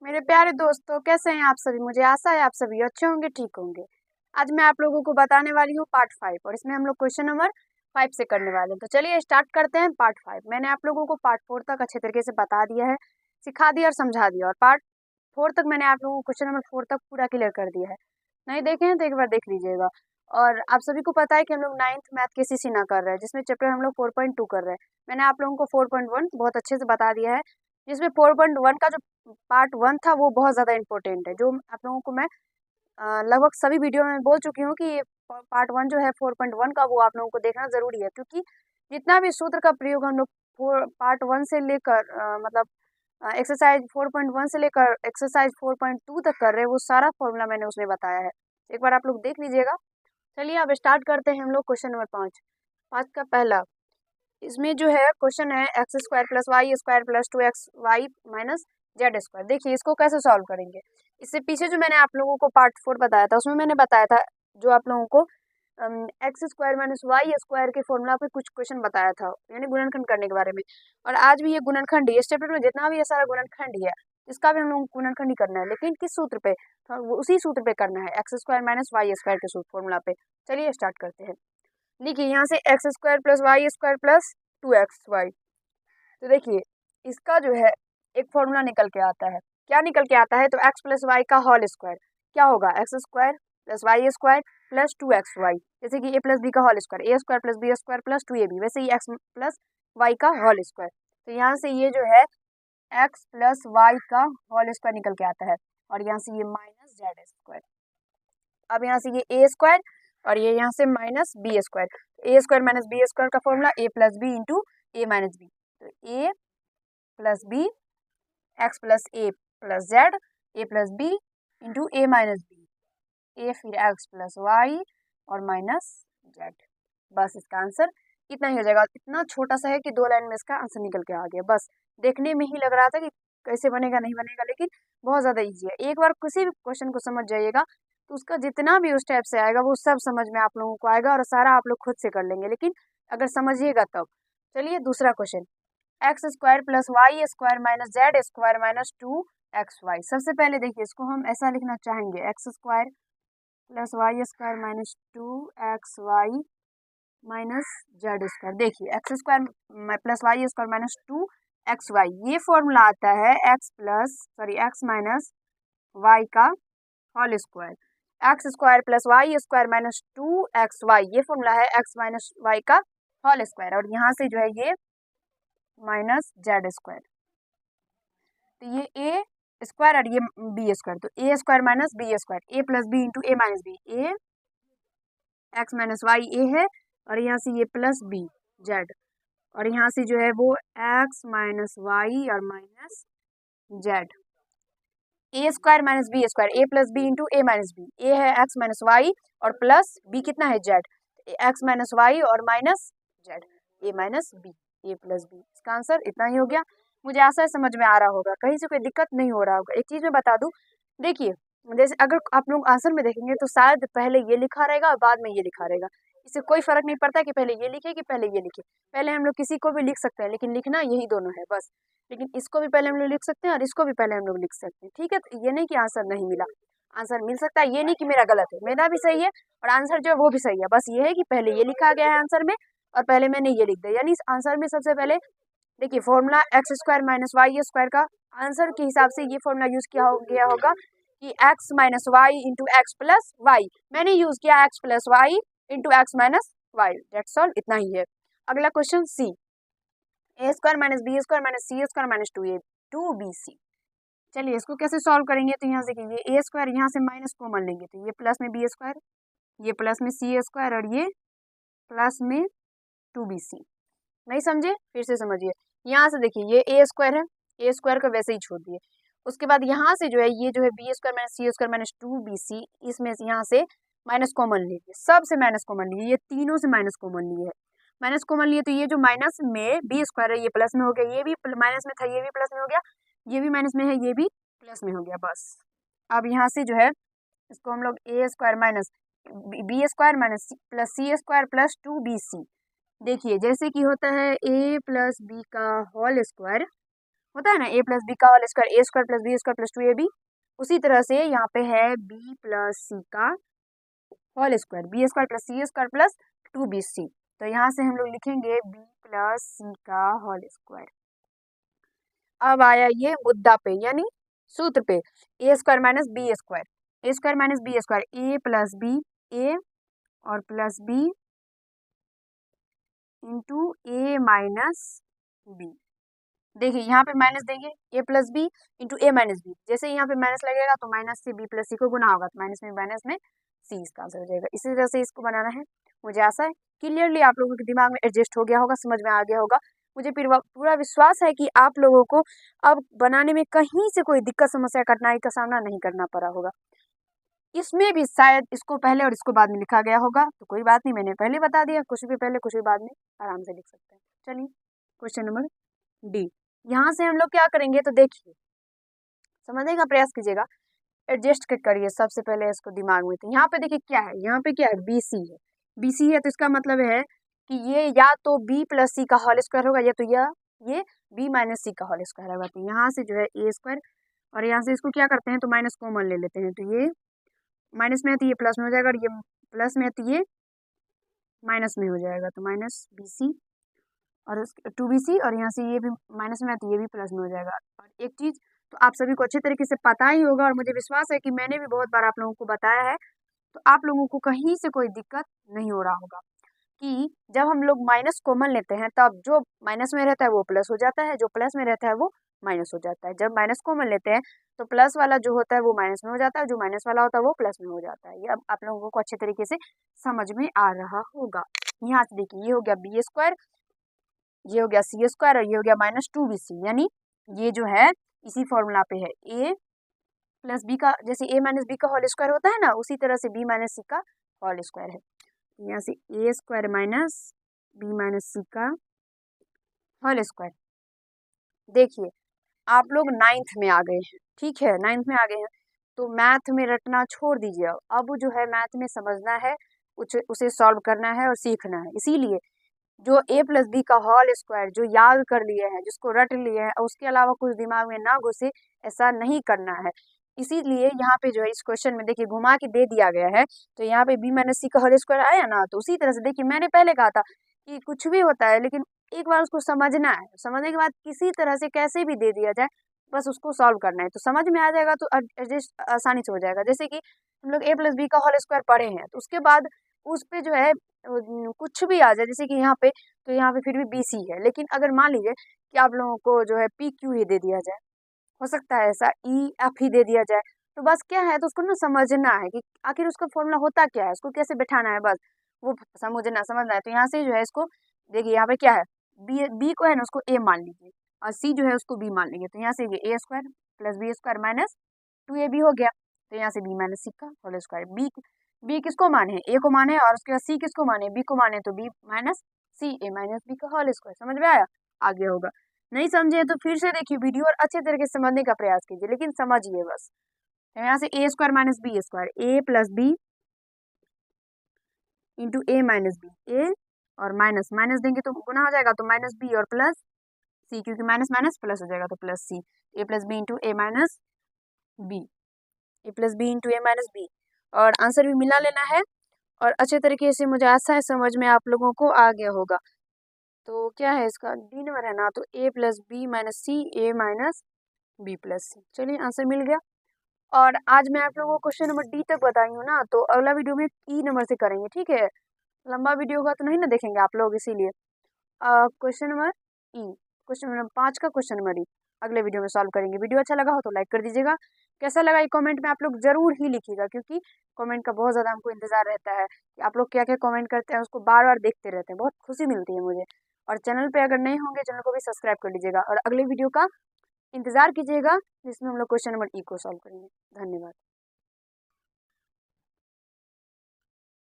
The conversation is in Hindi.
मेरे प्यारे दोस्तों, कैसे हैं आप सभी। मुझे आशा है आप सभी अच्छे होंगे, ठीक होंगे। आज मैं आप लोगों को बताने वाली हूँ पार्ट 5 और इसमें हम लोग क्वेश्चन नंबर 5 से करने वाले हैं। तो चलिए स्टार्ट करते हैं पार्ट 5। मैंने आप लोगों को पार्ट 4 तक अच्छे तरीके से बता दिया है, सिखा दिया और समझा दिया, और पार्ट 4 तक मैंने आप लोगों को क्वेश्चन नंबर 4 तक पूरा क्लियर कर दिया है। नहीं देखे हैं तो एक बार देख लीजिएगा। और आप सभी को पता है कि हम लोग 9th मैथ के सीसी ना कर रहे हैं, जिसमें चैप्टर हम लोग 4.2 कर रहे हैं। मैंने आप लोगों को 4.1 बहुत अच्छे से बता दिया है, जिसमें 4.1 का जो पार्ट 1 था वो बहुत ज़्यादा इंपॉर्टेंट है, जो आप लोगों को मैं लगभग सभी वीडियो में बोल चुकी हूँ कि ये पार्ट 1 जो है 4.1 का, वो आप लोगों को देखना ज़रूरी है। क्योंकि जितना भी सूत्र का प्रयोग हम लोग पार्ट 1 से लेकर मतलब एक्सरसाइज 4.1 से लेकर एक्सरसाइज 4.2 तक कर रहे हैं, वो सारा फॉर्मूला मैंने उसमें बताया है। एक बार आप लोग देख लीजिएगा। चलिए अब स्टार्ट करते हैं हम लोग क्वेश्चन नंबर 5। 5 का पहला, इसमें जो है क्वेश्चन है x square plus y square plus 2x y minus z square. देखिए इसको कैसे सॉल्व करेंगे। इससे पीछे जो मैंने आप लोगों को पार्ट 4 बताया था, उसमें मैंने बताया था जो आप लोगों को x square minus y square के फॉर्मूला पे कुछ क्वेश्चन बताया था, यानी गुणनखंड करने के बारे में। और आज भी ये गुणनखंड ही, इस चैप्टर में जितना भी ये सारा गुणनखंड ही है, इसका भी हम लोग गुणनखंड ही करना है, लेकिन किस सूत्र पे, तो वो उसी सूत्र पे करना है, x square minus y square के सूत्र फॉर्मूला पे। चलिए स्टार्ट करते हैं। देखिए यहाँ से x square plus y square plus 2xy। तो देखिए इसका जो है एक फॉर्मूला निकल के आता है। क्या निकल के आता है? तो एक्स प्लस वाई का होल स्क्वायर क्या होगा? X square plus y square plus 2xy। जैसे कि ए प्लस बी का whole square, A square plus B square plus 2ab, वैसे ही एक्स प्लस वाई का होल स्क्वायर। तो यहाँ से ये जो है एक्स प्लस वाई का होल स्क्वायर निकल के आता है, और यहाँ से ये माइनस जेड स्क्वायर। अब यहाँ से ये ए स्क्वायर और ये यहाँ से minus B square. A square minus B square का फॉर्मूला ए प्लस बी इंटू ए माइनस बी। तो ए प्लस बी एक्स प्लस ए प्लस जेड, ए प्लस बी इंटू ए माइनस बी, ए फिर एक्स प्लस वाई और माइनस जेड। बस इसका आंसर इतना ही हो जाएगा। इतना छोटा सा है कि 2 लाइन में इसका आंसर निकल के आ गया। बस देखने में ही लग रहा था कि कैसे बनेगा नहीं बनेगा, लेकिन बहुत ज़्यादा ईजी है। एक बार किसी भी क्वेश्चन को समझ जाइएगा तो उसका जितना भी उस टाइप से आएगा वो सब समझ में आप लोगों को आएगा, और सारा आप लोग खुद से कर लेंगे, लेकिन अगर समझिएगा तब। चलिए दूसरा question, x square plus y square minus z square minus 2xy। सबसे पहले देखिए इसको हम ऐसा लिखना चाहेंगे, x square plus y square minus 2xy minus z square. देखिए x square plus y square minus 2xy, ये फॉर्मूला आता है एक्स माइनस वाई का whole square. X square plus y square minus 2xy, ये फॉर्मूला है एक्स माइनस वाई का होल स्क्वायर, और यहाँ से जो है ये माइनस जेड स्क्वायर। तो ये ए स्क्वायर और ये बी स्क्वायर, तो ए स्क्वायर माइनस बी स्क्वायर, ए प्लस बी इंटू ए माइनस बी, ए एक्स माइनस वाई ए है, और यहाँ से ये प्लस बी जेड, और यहाँ से जो है वो एक्स माइनस वाई और माइनस जेड। ए स्क्वायर माइनस बी स्क्वायर, ए प्लस बी इंटू ए माइनस बी, ए है एक्स माइनस वाई और प्लस बी कितना है जेड, एक्स माइनस वाई और माइनस जेड, ए माइनस बी, ए प्लस बी। इसका आंसर इतना ही हो गया। मुझे आशा है समझ में आ रहा होगा, कहीं से कोई दिक्कत नहीं हो रहा होगा। एक चीज़ मैं बता दूं, देखिए जैसे अगर आप लोग आंसर में देखेंगे तो शायद पहले ये लिखा रहेगा और बाद में ये लिखा रहेगा। इससे कोई फर्क नहीं पड़ता कि पहले ये लिखे कि पहले ये लिखे। पहले हम लोग किसी को भी लिख सकते हैं, लेकिन लिखना यही दोनों है बस। लेकिन इसको भी पहले हम लोग लिख सकते हैं और इसको भी पहले हम लोग लिख सकते हैं, ठीक है। तो ये नहीं कि आंसर नहीं मिला, आंसर मिल सकता है। ये नहीं कि मेरा गलत है, मेरा भी सही है और आंसर जो है वो भी सही है। बस ये है कि पहले ये लिखा गया है आंसर में और पहले मैंने ये लिख दिया। यानी इस आंसर में सबसे पहले देखिए formula x square minus y square का आंसर के हिसाब से ये फॉर्मूला यूज किया गया होगा कि x minus y into x plus y. मैंने यूज किया x plus y into x minus y, that's all, इतना ही है। अगला question C, A square minus B square minus C square minus 2bc। चलिए इसको कैसे सॉल्व करेंगे। तो यहाँ से ये ए स्क्वायर यहाँ से माइनस कॉमन लेंगे, तो ये प्लस में बी स्क्वायर, ये प्लस में सी स्क्वायर और ये प्लस में 2bc। नहीं समझे? फिर से समझिए। यहाँ से देखिए ये ए स्क्वायर है, ए स्क्वायर को वैसे ही छोड़ दिए। उसके बाद यहाँ से जो है ये जो है B square minus C square minus 2bc, इसमें से यहाँ से माइनस कॉमन लीजिए, सबसे माइनस कॉमन लिए, ये तीनों से माइनस कॉमन लिए है। माइनस कॉमन लिए तो ये जो माइनस में बी स्क्वायर है ये प्लस में हो गया, ये भी माइनस में था ये भी प्लस में हो गया, ये भी माइनस में है ये भी प्लस में हो गया। बस अब यहाँ से जो है इसको हम लोग A square minus B square minus plus C square plus 2bc। देखिए जैसे कि होता है ए प्लस बी का होल स्क्वायर होता है ना ए प्लस बी का whole square, A square plus B square plus 2ab। उसी तरह से यहाँ पे है बी प्लस सी का whole square, B square plus C square plus 2bc। तो यहाँ से हम लोग लिखेंगे बी प्लस सी का होल स्क्वायर। अब आया ये मुद्दा पे यानी सूत्र पे, ए square minus B square, A square minus B square, A plus B, ए और प्लस बी इंटू ए माइनस बी। देखिए यहाँ पे माइनस देंगे, ए प्लस बी इंटू ए माइनस बी, जैसे यहाँ पे माइनस लगेगा तो माइनस से बी प्लस सी को गुना होगा, तो माइनस में सी इसका आंसर हो जाएगा। इसी तरह से इसको बनाना है। मुझे आशा है क्लियरली आप लोगों के दिमाग में एडजस्ट हो गया होगा, समझ में आ गया होगा। मुझे पूरा विश्वास है कि आप लोगों को अब बनाने में कहीं से कोई दिक्कत, समस्या, कठिनाई का सामना नहीं करना पड़ा होगा। इसमें भी शायद इसको पहले और इसको बाद में लिखा गया होगा, तो कोई बात नहीं, मैंने पहले बता दिया, कुछ भी पहले कुछ भी बाद में आराम से लिख सकते हैं। चलिए क्वेश्चन नंबर डी, यहाँ से हम लोग क्या करेंगे तो देखिए, समझने का प्रयास कीजिएगा, एडजस्ट करिए सबसे पहले इसको दिमाग में। तो यहाँ पे देखिए क्या है, यहाँ पे क्या है, बी सी है, बी सी है तो इसका मतलब है कि ये या तो बी प्लस सी का होल स्क्वायर होगा या तो ये बी माइनस सी का होल स्क्वायर होगा। तो यहाँ से जो है ए स्क्वायर और यहाँ से इसको क्या करते हैं तो माइनस कॉमन ले लेते हैं, तो ये माइनस में है तो ये प्लस में हो जाएगा, और ये प्लस में है तो ये माइनस में हो जाएगा, तो माइनस बी सी और 2bc, और यहाँ से ये भी माइनस में है तो ये भी प्लस में हो जाएगा। और एक चीज़ तो आप सभी को अच्छे तरीके से पता ही होगा, और मुझे विश्वास है कि मैंने भी बहुत बार आप लोगों को बताया है, तो आप लोगों को कहीं से कोई दिक्कत नहीं हो रहा होगा कि जब हम लोग माइनस कॉमन लेते हैं तब जो माइनस में रहता है वो प्लस हो जाता है, जो प्लस में रहता है वो माइनस हो जाता है। जब माइनस कॉमन लेते हैं तो प्लस वाला जो होता है वो माइनस में हो जाता है, जो माइनस वाला होता है वो प्लस में हो जाता है। ये अब आप लोगों को अच्छे तरीके से समझ में आ रहा होगा। यहाँ से देखिए, ये हो गया बी स्क्वायर, ये हो गया सी स्क्वायर और ये हो गया माइनस 2bc, यानी ये जो है इसी फॉर्मूला पे है, ए प्लस बी का, जैसे ए माइनस बी का होल स्क्वायर होता है ना, उसी तरह से बी माइनस सी का होल स्क्वायर है। यहाँ से ए स्क्वायर माइनस बी माइनस सी का होल स्क्वायर। देखिए आप लोग 9th में आ गए हैं, ठीक है, 9th में आ गए हैं, तो मैथ में रटना छोड़ दीजिए, अब जो है मैथ में समझना है, उसे सॉल्व करना है और सीखना है। इसीलिए जो ए प्लस बी का होल स्क्वायर जो याद कर लिए हैं, जिसको रट लिए हैं, उसके अलावा कुछ दिमाग में ना घुसे, ऐसा नहीं करना है। इसीलिए यहाँ पे जो है इस क्वेश्चन में देखिए घुमा के दे दिया गया है, तो यहाँ पे बी माइनस सी का होल स्क्वायर आया ना, तो उसी तरह से देखिए मैंने पहले कहा था कि कुछ भी होता है लेकिन एक बार उसको समझना है, समझने के बाद किसी तरह से कैसे भी दे दिया जाए, बस उसको सॉल्व करना है, तो समझ में आ जाएगा, तो एडजस्ट आसानी से हो जाएगा। जैसे कि हम लोग ए प्लस बी का होल स्क्वायर पढ़े हैं, तो उसके बाद उस पे जो है कुछ भी आ जाए, जैसे कि यहाँ पे, तो यहाँ पे फिर भी बी सी है, लेकिन अगर मान लीजिए कि आप लोगों को जो है पी क्यू ही दे दिया जाए, हो सकता है ऐसा ई एफ ही दे दिया जाए, तो बस क्या है, तो उसको ना समझना है कि आखिर उसका फॉर्मूला होता क्या है, उसको कैसे बैठाना है, बस वो समझना है। तो यहाँ से जो है इसको देखिए, यहाँ पे क्या है, बी को है ना उसको ए मान लीजिए, और सी जो है उसको बी मान लीजिए, तो यहाँ से ये A square plus B square minus 2ab हो गया, तो यहाँ से बी माइनस सी का होल स्क्वायर। बी किसको माने, ए को माने, और उसके बाद सी किसको माने, बी को माने, तो बी माइनस सी ए माइनस बी का होल स्क्वायर। समझ में आया, आगे होगा। नहीं समझे तो फिर से देखिए वीडियो और अच्छे तरीके से समझने का प्रयास कीजिए, लेकिन समझिए बस। यहाँ से ए स्क्वायर माइनस बी स्क्वायर, ए प्लस बी इंटू ए माइनस बी, ए और माइनस माइनस देंगे तो गुना हो जाएगा, तो माइनस बी और प्लस सी, क्योंकि माइनस माइनस प्लस हो जाएगा, तो प्लस सी, ए प्लस बी इंटू ए माइनस बी, ए प्लस बी इंटू ए माइनस बी, और आंसर भी मिला लेना है। और अच्छे तरीके से मुझे आशा है समझ में आप लोगों को आ गया होगा। तो क्या है इसका डी नंबर है ना, तो ए प्लस बी माइनस सी, ए माइनस बी प्लस सी। चलिए आंसर मिल गया। और आज मैं आप लोगों को क्वेश्चन नंबर डी तक बताई हूँ ना, तो अगला वीडियो में ई नंबर से करेंगे, ठीक है। लंबा वीडियो होगा तो नहीं ना देखेंगे आप लोग, इसीलिए क्वेश्चन नंबर ई, क्वेश्चन नंबर 5 का क्वेश्चन नंबर ई अगले वीडियो में सॉल्व करेंगे। वीडियो अच्छा लगा हो तो लाइक कर दीजिएगा, कैसा लगा ये कमेंट में आप लोग जरूर ही लिखिएगा, क्योंकि कमेंट का बहुत ज़्यादा हमको इंतजार रहता है कि आप लोग क्या क्या कमेंट करते हैं, उसको बार बार देखते रहते हैं, बहुत खुशी मिलती है मुझे। और चैनल पे अगर नहीं होंगे, चैनल को भी सब्सक्राइब कर लीजिएगा, और अगले वीडियो का इंतजार कीजिएगा जिसमें हम लोग क्वेश्चन नंबर ई को सॉल्व करेंगे। धन्यवाद।